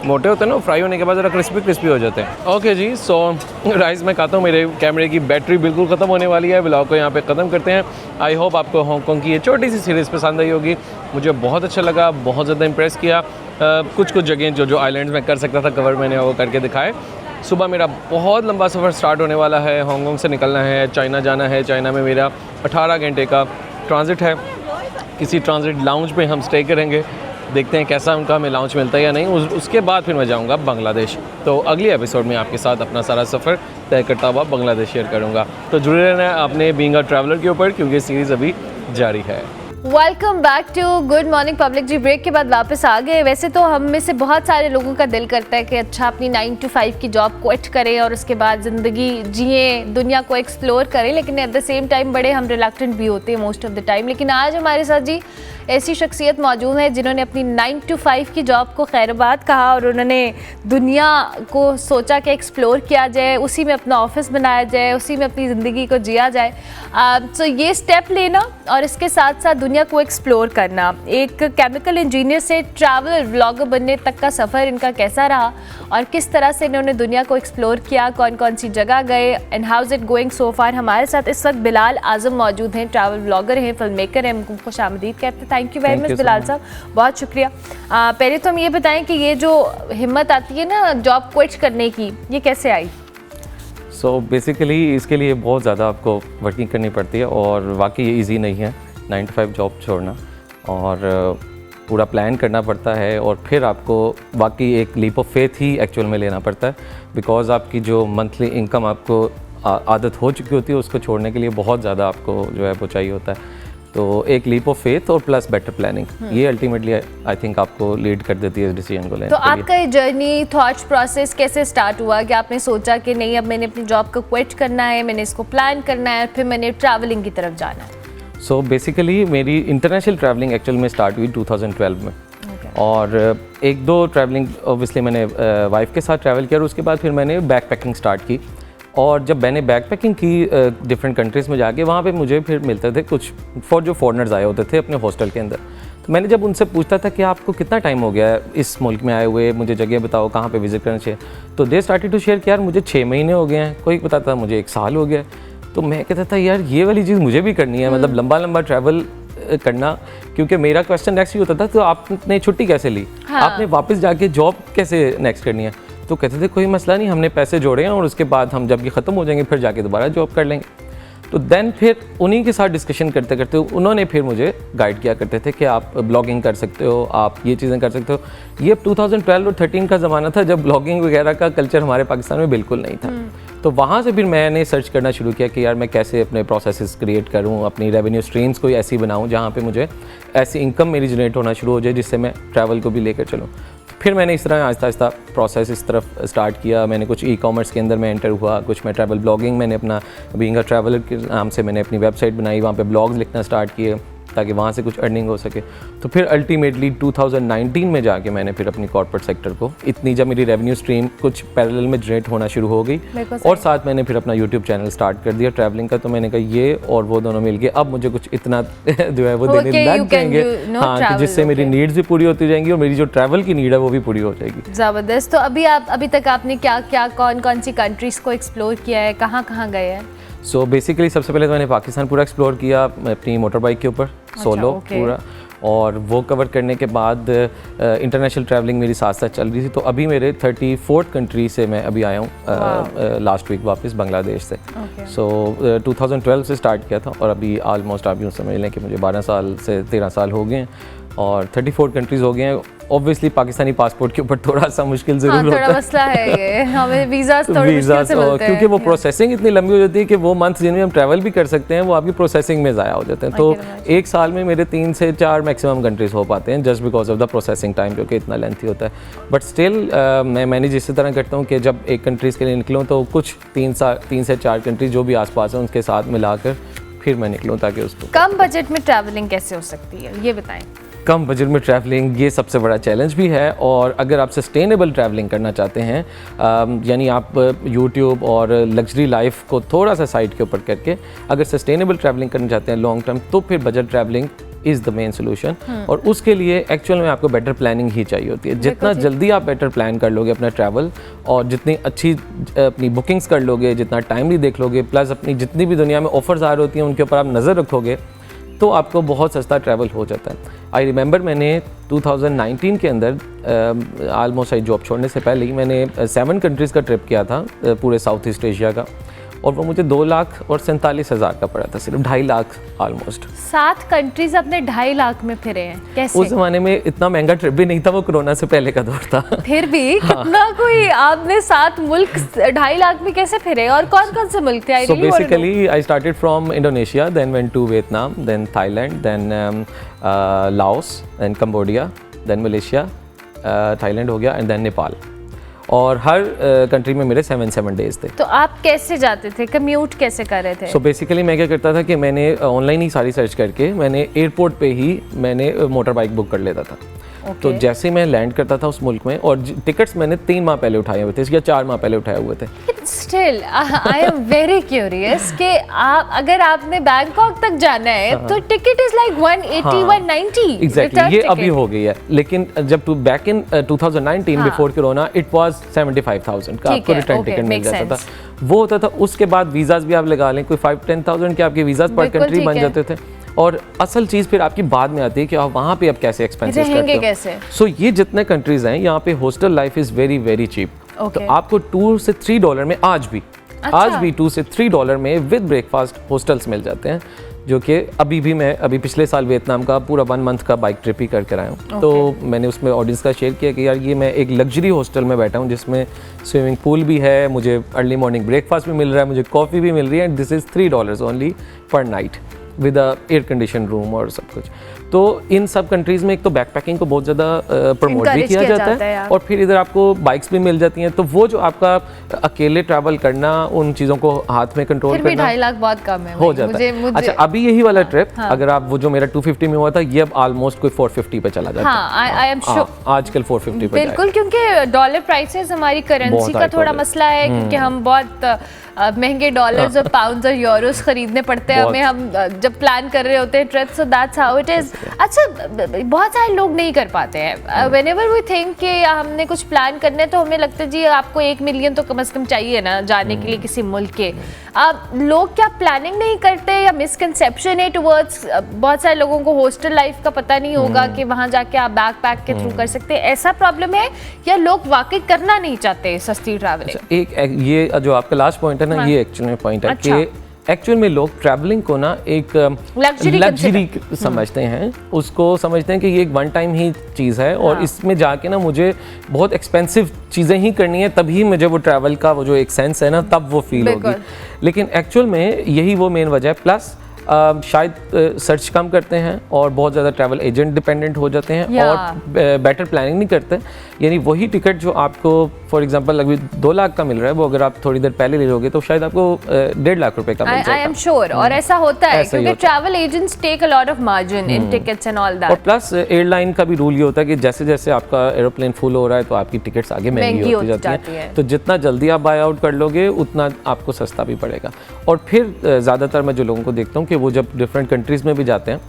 मोटे होते हैं ना, फ्राई होने के बाद ज़रा क्रिस्पी हो जाते हैं। ओके जी, सो राइस मैं खाता हूँ, मेरे कैमरे की बैटरी बिल्कुल ख़त्म होने वाली है। व्लॉग को यहाँ पे ख़त्म करते हैं। आई होप आपको हांगकांग की ये छोटी सी सीरीज़ पसंद आई होगी। मुझे बहुत अच्छा लगा, बहुत ज़्यादा इंप्रेस किया। कुछ जगह जो आइलैंड्स में कर सकता था कवर, मैंने वो करके दिखाए। सुबह मेरा बहुत लंबा सफ़र स्टार्ट होने वाला है, हांगकांग से निकलना है, चाइना जाना है। चाइना में मेरा 18 घंटे का ट्रांजिट है। किसी ट्रांजिट लाउंज पे हम स्टे करेंगे, देखते हैं कैसा उनका हमें लाउंज मिलता है या नहीं। उसके बाद फिर मैं जाऊंगा बांग्लादेश। तो अगले एपिसोड में आपके साथ अपना सारा सफ़र तय करता हुआ बांग्लादेश शेयर करूंगा। तो जुड़े रहना है आपने बीइंग अ ट्रैवलर के ऊपर, क्योंकि सीरीज़ अभी जारी है। Welcome back to good morning public ji. Break के बाद वापस आ गए। वैसे तो हम में से बहुत सारे लोगों का दिल करता है कि अच्छा अपनी 9 to 5 की जॉब क्विट करें और उसके बाद ज़िंदगी जिए, दुनिया को एक्सप्लोर करें, लेकिन एट द सेम टाइम बड़े हम रिलक्टेंट भी होते हैं मोस्ट ऑफ द टाइम। लेकिन आज हमारे साथ जी ऐसी शख्सियत मौजूद है जिन्होंने अपनी 9 to 5 की जॉब को खैरबाद कहा और उन्होंने दुनिया को सोचा कि एक्सप्लोर किया जाए, उसी में अपना ऑफिस बनाया जाए, उसी में अपनी ज़िंदगी को जिया जाए। सो ये स्टेप लेना और इसके साथ साथ दुनिया को एक्सप्लोर करना, एक केमिकल इंजीनियर से ट्रैवलर व्लॉगर बनने तक का सफ़र इनका कैसा रहा और किस तरह से इन्होंने दुनिया को एक्सप्लोर किया, कौन कौन सी जगह गए and how is it going so far. हमारे साथ इस वक्त बिलाल आज़म मौजूद हैं, ट्रैवल व्लॉगर हैं, फिल्म मेकर हैं। उनको खुशामदीद कहते हैं। Thank you very much Bilal साहब, बहुत शुक्रिया। पहले तो हम ये बताएं कि ये जो हिम्मत आती है ना जॉब क्विट करने की, ये कैसे आई? सो बेसिकली इसके लिए बहुत ज़्यादा आपको वर्किंग करनी पड़ती है और वाकई ये ईजी नहीं है 9 to 5 जॉब छोड़ना, और पूरा प्लान करना पड़ता है और फिर आपको वाकई एक लीप ऑफ फेथ ही एक्चुअल में लेना पड़ता है। बिकॉज़ आपकी जो मंथली इनकम आपको आदत हो चुकी होती है, उसको छोड़ने के लिए बहुत ज़्यादा आपको जो है वो चाहिए होता है। तो एक लीप ऑफ फेथ और प्लस बेटर प्लानिंग, ये अल्टीमेटली आई थिंक आपको लीड कर देती है इस डिसीजन को लेने। तो आपका ये जर्नी, थॉट प्रोसेस कैसे स्टार्ट हुआ कि आपने सोचा कि नहीं अब मैंने अपनी जॉब को क्विट करना है, मैंने इसको प्लान करना है, फिर मैंने ट्रैवलिंग की तरफ जाना है? सो बेसिकली मेरी इंटरनेशनल ट्रैवलिंग एक्चुअल में स्टार्ट हुई 2012 में। और एक दो ट्रैवलिंग ऑब्वियसली मैंने वाइफ के साथ ट्रैवल किया और उसके बाद फिर मैंने बैक पैकिंग स्टार्ट की। और जब मैंने बैक पैकिंग की डिफरेंट कंट्रीज़ में जाके, वहाँ पे मुझे फिर मिलते थे कुछ जो फॉरेनर्स आए होते थे अपने हॉस्टल के अंदर। तो मैंने जब उनसे पूछता था कि आपको कितना टाइम हो गया है इस मुल्क में आए हुए, मुझे जगह बताओ कहाँ पे विज़िट करना चाहिए, तो दे स्टार्टेड टू शेयर कि यार मुझे 6 महीने हो गए हैं, कोई बताता था मुझे 1 साल हो गया। तो मैं कहता था यार ये वाली चीज़ मुझे भी करनी है, मतलब लंबा ट्रैवल करना। क्योंकि मेरा क्वेश्चन नेक्स्ट ही होता था तो आपने छुट्टी कैसे ली, आपने वापस जाके जॉब कैसे नेक्स्ट करनी है? तो कहते थे कोई मसला नहीं, हमने पैसे जोड़े हैं और उसके बाद हम जब ये ख़त्म हो जाएंगे फिर जाके दोबारा जॉब कर लेंगे। तो देन फिर उन्हीं के साथ डिस्कशन करते करते उन्होंने फिर मुझे गाइड किया करते थे कि आप ब्लॉगिंग कर सकते हो, आप ये चीज़ें कर सकते हो। ये 2012 और 13 का ज़माना था जब ब्लॉगिंग वगैरह का कल्चर हमारे पाकिस्तान में बिल्कुल नहीं था। तो वहाँ से फिर मैंने सर्च करना शुरू किया कि यार मैं कैसे अपने प्रोसेसेस क्रिएट करूँ, अपनी रेवेन्यू स्ट्रीम्स कोई ऐसी बनाऊँ जहाँ पे मुझे ऐसी इनकम मेरी जनरेट होना शुरू हो जाए जिससे मैं ट्रैवल को भी लेकर चलूँ। फिर मैंने इस तरह आहिस्ता आहिस्ता प्रोसेस इस तरफ स्टार्ट किया। मैंने कुछ ई-कॉमर्स के अंदर मैं एंटर हुआ, कुछ मैं ट्रैवल ब्लॉगिंग, मैंने अपना बीइंग अ ट्रैवलर के नाम से मैंने अपनी वेबसाइट बनाई, वहाँ पे ब्लॉग्स लिखना स्टार्ट किए ताकि वहाँ से कुछ अर्निंग हो सके। तो फिर अल्टीमेटली 2019 में जाके मैंने फिर अपनी कॉर्पोरेट सेक्टर को इतनी जब मेरी रेवेन्यू स्ट्रीम कुछ पैरेलल में जनरेट होना शुरू हो गई और साथ मैंने फिर अपना यूट्यूब चैनल स्टार्ट कर दिया ट्रैवलिंग का। तो मैंने कहा ये और वो दोनों मिल के अब मुझे कुछ इतना जो है वो देने लग जाएंगे, हाँ, कि जिससे मेरी नीड्स भी पूरी होती जाएंगी और मेरी जो ट्रैवल की नीड है वो भी पूरी हो जाएगी। ज़बरदस्त। तो अभी तक आपने क्या क्या कौन सी कंट्रीज़ को एक्सप्लोर किया है, कहाँ कहाँ गए हैं? सो बेसिकली सबसे पहले तो मैंने पाकिस्तान पूरा एक्सप्लोर किया अपनी मोटर बाइक के ऊपर, सोलो पूरा, और वो कवर करने के बाद इंटरनेशनल ट्रैवलिंग मेरी साथ साथ चल रही थी। तो अभी मेरे 34th कंट्री से मैं अभी आया हूँ लास्ट वीक वापस बांग्लादेश से। सो 2012 से स्टार्ट किया था और अभी ऑलमोस्ट आप यूँ समझ लें कि मुझे 12 साल से 13 साल हो गए हैं और 34 कंट्रीज़ हो गए हैं। ऑब्वियसली पाकिस्तानी पासपोर्ट के ऊपर थोड़ा सा मुश्किल ज़रूर होता है, थोड़ा मसला है ये, हमें वीज़ास थोड़े मुश्किल से मिलते हैं क्योंकि वो प्रोसेसिंग इतनी लंबी हो जाती है कि वो मंथ जिनमें हम ट्रैवल भी कर सकते हैं वो आपकी प्रोसेसिंग में ज़ाया हो जाते हैं। तो एक साल में मेरे 3 से 4 मैक्सिमम कंट्रीज़ हो पाते हैं just because of the processing time जो कि इतना लेंथी होता है। बट स्टिल मैं मैनेज इसी तरह करता हूँ कि जब एक कंट्रीज़ के लिए निकलूँ तो कुछ 3 से 4 कंट्रीज जो भी आसपास हैं उनके साथ मिलाकर फिर मैं निकलूँ ताकि उसको। कम बजट में ट्रैवलिंग कैसे हो सकती है ये बताएं? कम बजट में ट्रैवलिंग ये सबसे बड़ा चैलेंज भी है, और अगर आप सस्टेनेबल ट्रैवलिंग करना चाहते हैं, यानी आप यूट्यूब और लग्जरी लाइफ को थोड़ा सा साइड के ऊपर करके अगर सस्टेनेबल ट्रैवलिंग करना चाहते हैं लॉन्ग टर्म, तो फिर budget travelling is the main solution. और उसके लिए एक्चुअल में आपको बेटर प्लानिंग ही चाहिए होती है। जितना जल्दी आप बेटर प्लान कर लोगे अपना ट्रैवल और जितनी अच्छी अपनी बुकिंग्स कर लोगे, जितना टाइमली देख लोगे, प्लस अपनी जितनी भी दुनिया में ऑफर्स आ रही होती हैं उनके ऊपर आप नज़र रखोगे, तो आपको बहुत सस्ता ट्रैवल हो जाता है। आई रिमेंबर मैंने 2019 के अंदर आलमोस्ट आई जॉब छोड़ने से पहले ही मैंने 7 कंट्रीज़ का ट्रिप किया था पूरे साउथ ईस्ट एशिया का, और वो मुझे 2,47,000 का पड़ा था, सिर्फ 2.5 लाख ऑलमोस्ट। 7 कंट्रीज अपने 2.5 लाख में फिरे हैं, कैसे? उस जमाने में इतना महंगा ट्रिप भी नहीं था, वो कोरोना से पहले का दौर था। फिर भी कितना कोई आपने 7 मुल्क 2.5 लाख में कैसे फिरे, और कौन कौन से मुल्क थे? So basically I started from Indonesia, then went to Vietnam, then Thailand, then Laos, then Cambodia, then Malaysia, Thailand हो गया, and then Nepal। और हर कंट्री में मेरे 7 डेज थे। तो आप कैसे जाते थे, कम्यूट कैसे कर रहे थे? सो बेसिकली मैं क्या करता था कि मैंने ऑनलाइन ही सारी सर्च करके मैंने एयरपोर्ट पे ही मैंने मोटर बाइक बुक कर लेता था। तो जैसे मैं लैंड करता था उस मुल्क में, और टिकट्स मैंने 3 माह पहले उठाए हुए थे या 4 माह पहले उठाए हुए थे। Still I am very curious कि आप अगर आपने बैंकॉक तक जाना है तो टिकट इज लाइक 180 190। एग्जैक्टली, ये अभी हो गई है, लेकिन जब back in 2019 before corona it was 75,000 का आपको रिटर्न टिकट मिल जाता था। वो होता था। उसके बाद वीज़ाज भी आप लगा लें, कोई 5-10,000 के आपके वीज़ाज पर कंट्री बन जाते थे। और असल चीज़ फिर आपकी बाद में आती है कि आप वहाँ पे अब कैसे एक्सपेंसेस करते हो, कैसे। सो ये जितने कंट्रीज़ हैं यहाँ पे hostel life is very very cheap. तो आपको $2 से $3 में आज भी $2 से $3 में विद ब्रेकफास्ट हॉस्टल्स मिल जाते हैं, जो कि अभी पिछले साल वियतनाम का पूरा 1 मंथ का बाइक ट्रिप ही करके आया हूँ। तो मैंने उसमें ऑडियंस का शेयर किया कि यार ये मैं एक लग्जरी हॉस्टल में बैठा हूँ जिसमें स्विमिंग पूल भी है, मुझे अर्ली मॉर्निंग ब्रेकफास्ट भी मिल रहा है, मुझे कॉफ़ी भी मिल रही है, एंड दिस इज़ $3 ओनली पर night with a air condition room और सब कुछ। तो इन सब कंट्रीज़ में एक तो बैकपैकिंग को बहुत ज़्यादा प्रमोट भी किया जाता है, और फिर इधर आपको बाइक्स भी मिल जाती हैं। तो वो जो आपका अकेले ट्रैवल करना, उन चीज़ों को हाथ में कंट्रोल करना, 2.5 लाख बहुत कम है हो जाता है। अच्छा, अभी यही वाला ट्रिप अगर आप वो जो मेरा 250 में हुआ था, ये अब ऑलमोस्ट कोई 450 पे चला जाता है। आई एम श्योर आजकल 450 पे बिल्कुल, क्योंकि डॉलर प्राइसेस हमारी करेंसी का थोड़ा मसला है, क्योंकि हम बहुत महंगे डॉलर्स और पाउंड्स और यूरोस खरीदने पड़ते हैं हमें, हम जब प्लान कर रहे होते हैं trip. So that's how it is. अच्छा, बहुत सारे लोग नहीं कर पाते हैं। व्हेनेवर वी थिंक कि हमने कुछ प्लान करना है तो हमें लगता है जी आपको 1 मिलियन तो कम से कम चाहिए ना जाने के लिए किसी मुल्क के। लोग क्या प्लानिंग नहीं करते, या मिसकंसेप्शन है टुवर्ड्स? बहुत सारे लोगों को हॉस्टल लाइफ का पता नहीं होगा कि वहाँ जाके आप बैक पैक के थ्रू कर सकते हैं, ऐसा प्रॉब्लम है, या लोग वाकई करना नहीं चाहते सस्ती ट्रैवलिंग? एक ये जो आपका लास्ट पॉइंट है ना, ये एक्चुअली पॉइंट है कि एक्चुअल में लोग ट्रैवलिंग को ना एक लग्जरी समझते हैं, उसको समझते हैं कि ये एक वन टाइम ही चीज़ है और इसमें जाके ना मुझे बहुत एक्सपेंसिव चीज़ें ही करनी है तभी मुझे वो ट्रैवल का वो जो एक सेंस है ना तब वो फील होगी। लेकिन एक्चुअल में यही वो मेन वजह है। प्लस शायद सर्च कम करते हैं और बहुत ज़्यादा ट्रैवल एजेंट डिपेंडेंट हो जाते हैं और बेटर प्लानिंग नहीं करते। यानी वही टिकट जो आपको फॉर एग्जांपल अभी 2 लाख का मिल रहा है वो अगर आप थोड़ी देर पहले ले लोगे तो शायद आपको 1.5 लाख रुपए का मिल जाएगा। I am sure. और ऐसा होता है क्योंकि travel agents take a lot of margin in tickets and all that. और प्लस एयरलाइन का भी रूल ये होता है कि जैसे जैसे आपका एरोप्लेन फुल हो रहा है तो आपकी टिकट्स आगे महंगी होती जाती है। तो जितना जल्दी आप बाय आउट कर लोगे उतना आपको सस्ता भी पड़ेगा। और फिर ज़्यादातर मैं जो लोगों को देखता हूँ कि वो जब डिफरेंट कंट्रीज़ में भी जाते हैं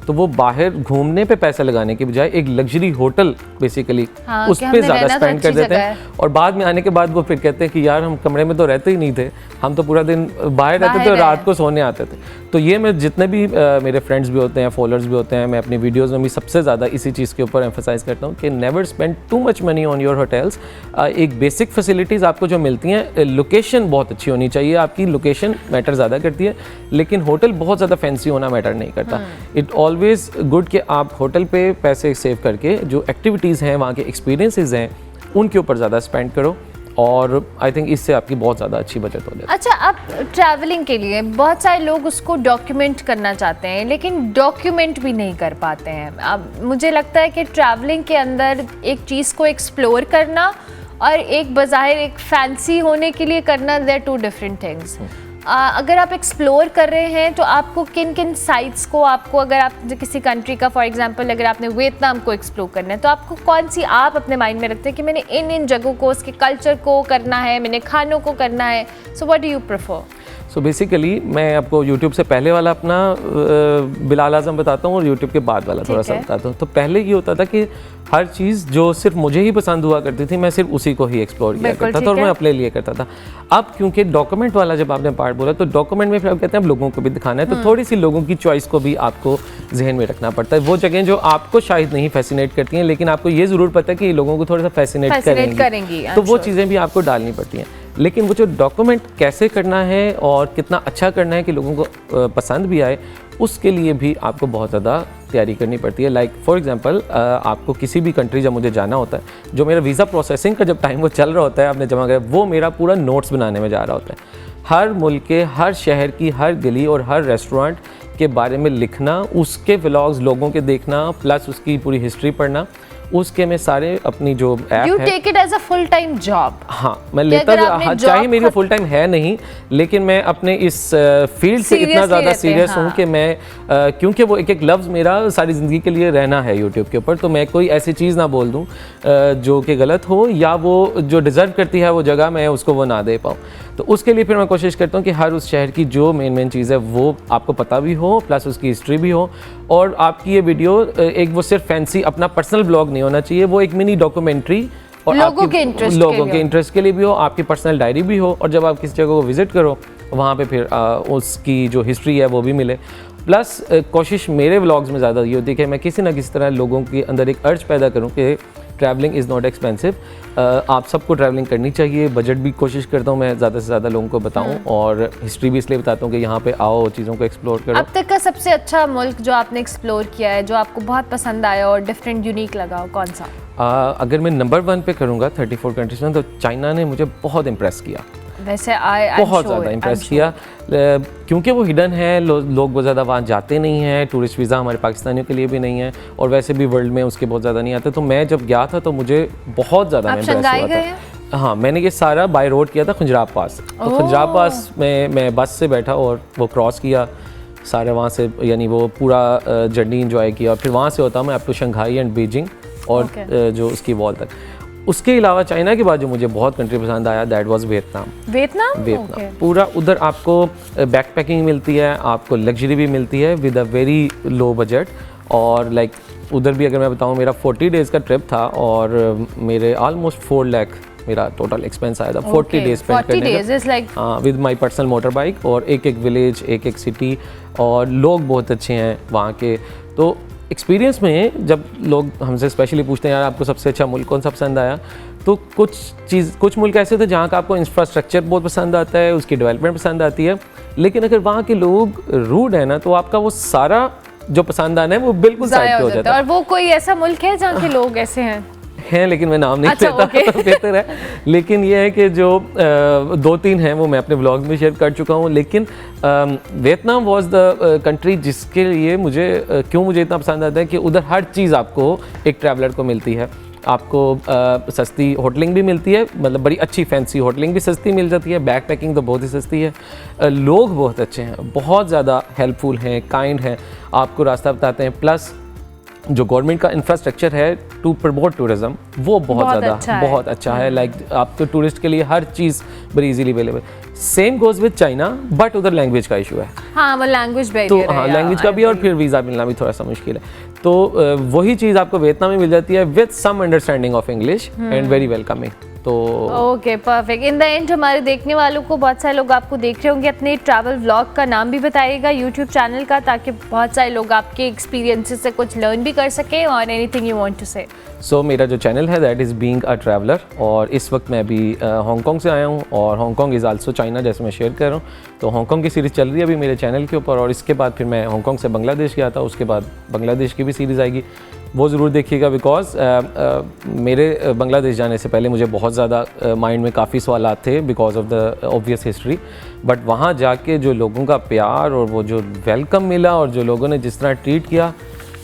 तो वो बाहर घूमने पे पैसे लगाने के बजाय एक लग्जरी होटल बेसिकली उस पे ज़्यादा स्पेंड कर देते हैं और बाद में आने के बाद वो फिर कहते हैं कि यार हम कमरे में तो रहते ही नहीं थे, हम तो पूरा दिन बाहर रहते थे और रात को सोने आते थे। तो ये मैं जितने भी मेरे फ्रेंड्स भी होते हैं, फॉलोअर्स भी होते हैं, मैं अपनी वीडियोज़ में भी सबसे ज़्यादा इसी चीज़ के ऊपर एम्फसाइज़ करता हूँ कि never spend too much money on your hotels. एक बेसिक फैसिलिटीज़ आपको जो मिलती हैं, लोकेशन बहुत अच्छी होनी चाहिए, आपकी लोकेशन मैटर ज़्यादा करती है, लेकिन होटल बहुत ज़्यादा फैंसी होना मैटर नहीं करता। इट ऑलवेज गुड कि आप होटल पे पैसे सेव करके जो एक्टिविटीज़ हैं, वहाँ के एक्सपीरियंसेस हैं, उनके ऊपर ज़्यादा स्पेंड करो और आई थिंक इससे आपकी बहुत ज़्यादा अच्छी बचत हो जाती है। अच्छा, अब ट्रैवलिंग के लिए बहुत सारे लोग उसको डॉक्यूमेंट करना चाहते हैं लेकिन डॉक्यूमेंट भी नहीं कर पाते हैं। अब मुझे लगता है कि ट्रैवलिंग के अंदर एक चीज़ को एक्सप्लोर करना और एक बज़ाहिर एक फैंसी होने के लिए करना, दे आर 2 डिफरेंट थिंग्स। अगर आप एक्सप्लोर कर रहे हैं तो आपको किन किन साइट्स को, आपको अगर आप किसी कंट्री का फॉर एग्जांपल अगर आपने वियतनाम को एक्सप्लोर करना है तो आपको कौन सी आप अपने माइंड में रखते हैं कि मैंने इन जगहों को, उसके कल्चर को करना है, मैंने खानों को करना है। So what do you prefer? So basically मैं आपको YouTube से पहले वाला अपना बिलाल आज़म बताता हूँ और YouTube के बाद वाला थोड़ा सा बताता हूँ। तो पहले ये होता था कि हर चीज़ जो सिर्फ मुझे ही पसंद हुआ करती थी मैं सिर्फ उसी को ही एक्सप्लोर किया करता था और मैं अपने लिए करता था। अब क्योंकि डॉक्यूमेंट वाला जब आपने पार्ट बोला तो डॉक्यूमेंट में फिर आप कहते हैं अब लोगों को भी दिखाना है, तो थोड़ी सी लोगों की चॉइस को भी आपको जहन में रखना पड़ता है। वो जगह जो आपको शायद नहीं फैसिनेट करती हैं लेकिन आपको ये ज़रूर पता है कि लोगों को थोड़ा सा फैसिनेट करेंगी, तो वो चीज़ें भी आपको डालनी पड़ती हैं। लेकिन वो जो डॉक्यूमेंट कैसे करना है और कितना अच्छा करना है कि लोगों को पसंद भी आए, उसके लिए भी आपको बहुत ज़्यादा तैयारी करनी पड़ती है। लाइक फॉर एग्जांपल आपको किसी भी कंट्री जब मुझे जाना होता है, जो मेरा वीज़ा प्रोसेसिंग का जब टाइम वो चल रहा होता है, आपने जमा करा, वो मेरा पूरा नोट्स बनाने में जा रहा होता है। हर मुल्क के, हर शहर की, हर गली और हर रेस्टोरेंट के बारे में लिखना, उसके व्लॉग्स लोगों के देखना, प्लस उसकी पूरी हिस्ट्री पढ़ना, उसके में सारे अपनी जो ऐप है। You take it as a full time job? हाँ, मैं लेता हूँ, चाहे मेरी फुल टाइम है नहीं, लेकिन मैं अपने इस फील्ड से इतना ज़्यादा सीरियस हूँ कि मैं क्योंकि वो एक एक लफ्ज़ मेरा सारी ज़िंदगी के लिए रहना है यूट्यूब के ऊपर, तो मैं कोई ऐसी चीज़ ना बोल दूँ जो कि गलत हो या वो जो डिज़र्व करती है वो जगह मैं उसको वो ना दे पाऊँ। तो उसके लिए फिर मैं कोशिश करता हूँ कि हर उस शहर की जो मेन चीज़ है वो आपको पता भी हो, प्लस उसकी हिस्ट्री भी हो, और आपकी ये वीडियो एक वो सिर्फ फैंसी अपना पर्सनल ब्लॉग नहीं होना चाहिए, वो एक मिनी डॉक्यूमेंट्री और लोगों के इंटरेस्ट के लिए भी हो, आपकी पर्सनल डायरी भी हो, और जब आप किसी जगह को विज़िट करो वहाँ पे फिर उसकी जो हिस्ट्री है वो भी मिले। प्लस कोशिश मेरे व्लॉग्स में ज़्यादा ये होती है कि मैं किसी ना किसी तरह लोगों के अंदर एक अर्ज पैदा करूँ कि ट्रैवलिंग इज़ नॉट एक्सपेंसिव, आप सबको ट्रैवलिंग करनी चाहिए। बजट भी कोशिश करता हूँ मैं ज़्यादा से ज़्यादा लोगों को बताऊँ, और हिस्ट्री भी इसलिए बताता हूँ कि यहाँ पे आओ, चीज़ों को एक्सप्लोर करो। अब तक का सबसे अच्छा मुल्क जो आपने एक्सप्लोर किया है, जो आपको बहुत पसंद आया और डिफरेंट यूनिक लगा हो, कौन सा? अगर मैं नंबर 1 पे करूँगा 34 कंट्रीज में, तो चाइना ने मुझे बहुत इम्प्रेस किया। वैसे बहुत ज़्यादा इम्प्रेस किया, क्योंकि वो हिडन है, लोग बहुत ज़्यादा वहाँ जाते नहीं हैं, टूरिस्ट वीज़ा हमारे पाकिस्तानियों के लिए भी नहीं है, और वैसे भी वर्ल्ड में उसके बहुत ज़्यादा नहीं आते। तो मैं जब गया था तो मुझे बहुत ज़्यादा इम्प्रेस हुआ था। हाँ, मैंने ये सारा बाय रोड किया था खुंजराब पास। तो खुंजराब पास में मैं बस से बैठा और वो क्रॉस किया सारे वहाँ से, यानी वो पूरा जर्नी इंजॉय किया, और फिर वहाँ से होता मैं up to Shanghai and Beijing और जो उसकी वॉल तक। उसके अलावा चाइना के बाद जो मुझे बहुत कंट्री पसंद आया, दैट वाज वियतनाम। पूरा उधर आपको बैक पैकिंग मिलती है, आपको लग्जरी भी मिलती है with a very low budget, और लाइक उधर भी अगर मैं बताऊँ, मेरा 40 डेज़ का ट्रिप था और मेरे ऑलमोस्ट 4 लाख मेरा टोटल एक्सपेंस आया था 40 डेज स्पेंड करने का, with my personal motor bike, और एक एक विलेज, एक एक सिटी, और लोग बहुत अच्छे हैं वहाँ के। तो एक्सपीरियंस में जब लोग हमसे स्पेशली पूछते हैं यार आपको सबसे अच्छा मुल्क कौन सा पसंद आया, तो कुछ मुल्क ऐसे थे जहाँ का आपको इंफ्रास्ट्रक्चर बहुत पसंद आता है, उसकी डेवलपमेंट पसंद आती है, लेकिन अगर वहाँ के लोग रूड है ना तो आपका वो सारा जो पसंद आना है वो बिल्कुल साइड पे हो जाता है। और वो कोई ऐसा मुल्क है जहाँ के लोग ऐसे हैं, लेकिन मैं नाम नहीं लेता बेहतर है। लेकिन ये है कि जो 2-3 हैं वो मैं अपने व्लॉग में शेयर कर चुका हूँ। लेकिन वियतनाम वाज द कंट्री जिसके लिए मुझे इतना पसंद आता है कि उधर हर चीज़ आपको एक ट्रैवलर को मिलती है। आपको सस्ती होटलिंग भी मिलती है, मतलब बड़ी अच्छी फैंसी होटलिंग भी सस्ती मिल जाती है, बैक पैकिंग तो बहुत ही सस्ती है। लोग बहुत अच्छे हैं, बहुत ज़्यादा हेल्पफुल हैं, काइंड हैं, आपको रास्ता बताते हैं। प्लस जो गवर्नमेंट का इंफ्रास्ट्रक्चर है टू प्रमोट टूरिज़्म वो बहुत अच्छा है। लाइक आपको टूरिस्ट के लिए हर चीज़ बड़ी easily available. Same goes with China, but उधर लैंग्वेज का इशू है। हाँ, वो लैंग्वेज बैरियर तो हाँ, लैंग्वेज का भी, और फिर वीज़ा मिलना भी थोड़ा सा मुश्किल है। तो वही चीज़ आपको वियतनाम में मिल जाती है with some understanding of English and very welcoming. तो okay, perfect. In the end हमारे देखने वालों को, बहुत सारे लोग आपको देख रहे होंगे, अपने ट्रैवल व्लॉग का नाम भी बताइएगा यूट्यूब चैनल का, ताकि बहुत सारे लोग आपके एक्सपीरियंसेस से कुछ लर्न भी कर सकें। और एनीथिंग यू वांट टू से। सो मेरा जो चैनल है that is being a traveller, और इस वक्त मैं अभी हांगकॉन्ग से आया हूँ, और हांगकॉन्ग इज़ आल्सो चाइना, जैसे मैं शेयर कर रहा हूँ। तो हांगकॉन्ग की सीरीज़ चल रही है अभी मेरे चैनल के ऊपर, और इसके बाद फिर मैं हांगकॉन्ग से बांग्लादेश गया था, उसके बाद बांग्लादेश की भी सीरीज़ आएगी, वो ज़रूर देखिएगा। बिकॉज मेरे बांग्लादेश जाने से पहले मुझे बहुत ज़्यादा माइंड में काफ़ी सवाल थे because of the obvious history, but वहाँ जाके जो लोगों का प्यार और वो जो वेलकम मिला और जो लोगों ने जिस तरह ट्रीट किया,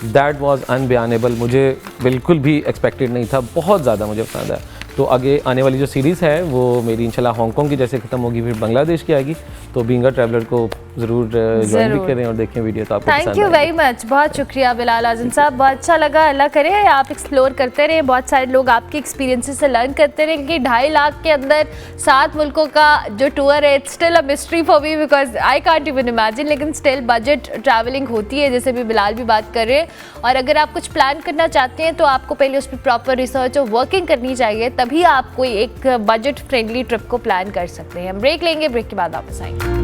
दैट वाज अनबयानेबल। मुझे बिल्कुल भी एक्सपेक्टेड नहीं था, बहुत ज़्यादा मुझे पसंद है। तो आगे आने वाली जो सीरीज़ है वो मेरी इंशाल्लाह हांगकॉन्ग की जैसे ख़त्म होगी फिर बांग्लादेश की आएगी। तो बीइंग अ ट्रैवलर को ज़रूर ज्वाइन भी करें और देखें वीडियो, तो आपको थैंक यू वेरी मच, बहुत शुक्रिया बिलाल आज़म साहब, बहुत अच्छा लगा। अल्लाह करे आप एक्सप्लोर करते रहे, बहुत सारे लोग आपके एक्सपीरियंसेस से लर्न करते रहे, क्योंकि 2.5 लाख के अंदर 7 मुल्कों का जो टूर है, it's still a mystery for me because I can't even imagine. लेकिन स्टिल बजट ट्रैवलिंग होती है, जैसे भी बिलाल भी बात कर रहे हैं। और अगर आप कुछ प्लान करना चाहते हैं तो आपको पहले उस पर प्रॉपर रिसर्च और वर्किंग करनी चाहिए, तभी आप कोई एक बजट फ्रेंडली ट्रिप को प्लान कर सकते हैं। हम ब्रेक लेंगे, ब्रेक के बाद वापस आएंगे।